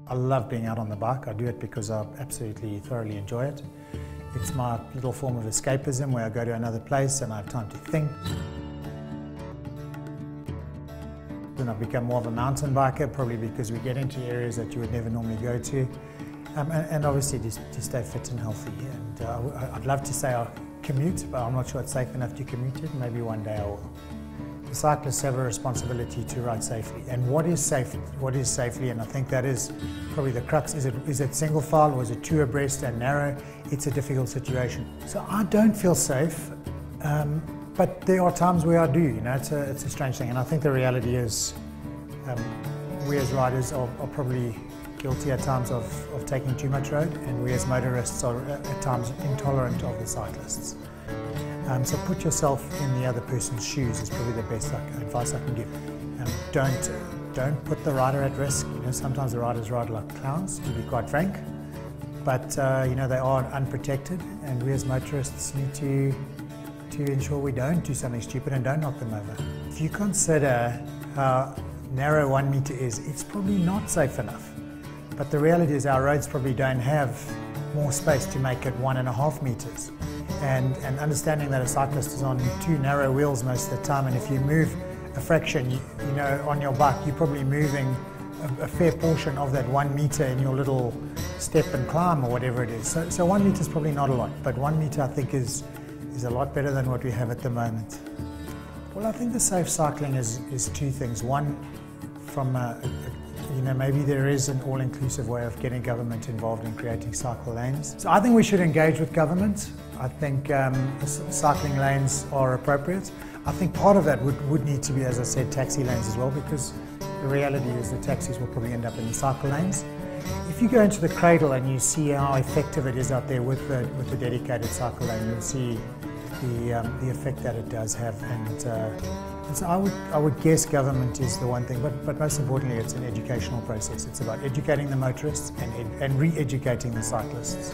I love being out on the bike. I do it because I absolutely thoroughly enjoy it. It's my little form of escapism where I go to another place and I have time to think. Then I've become more of a mountain biker, probably because we get into areas that you would never normally go to. And obviously to stay fit and healthy. And I'd love to say I commute, but I'm not sure it's safe enough to commute it. Maybe one day I will. The cyclists have a responsibility to ride safely. And what is safe? What is safely? And I think that is probably the crux. Is it single file or is it two abreast and narrow? It's a difficult situation. So I don't feel safe, but there are times where I do. You know, it's a strange thing. And I think the reality is, we as riders are probably guilty at times of taking too much road, and we as motorists are at times intolerant of the cyclists. So put yourself in the other person's shoes is probably the best advice I can give. Don't put the rider at risk. You know, sometimes the riders ride like clowns, to be quite frank, but you know, they are unprotected, and we as motorists need to ensure we don't do something stupid and don't knock them over. If you consider how narrow 1 meter is, it's probably not safe enough. But the reality is our roads probably don't have more space to make it 1.5 meters. And understanding that a cyclist is on two narrow wheels most of the time, and if you move a fraction, you know, on your bike, you're probably moving a fair portion of that 1 meter in your little step and climb or whatever it is. So 1 meter is probably not a lot, but 1 meter I think is a lot better than what we have at the moment. Well, I think the safe cycling is two things. One, from you know, maybe there is an all-inclusive way of getting government involved in creating cycle lanes. So I think we should engage with government. I think cycling lanes are appropriate. I think part of that would need to be, as I said, taxi lanes as well, because the reality is the taxis will probably end up in the cycle lanes. If you go into the cradle and you see how effective it is out there with the dedicated cycle lane, you'll see the effect that it does have. And so I would guess government is the one thing, but most importantly, it's an educational process. It's about educating the motorists and re-educating the cyclists.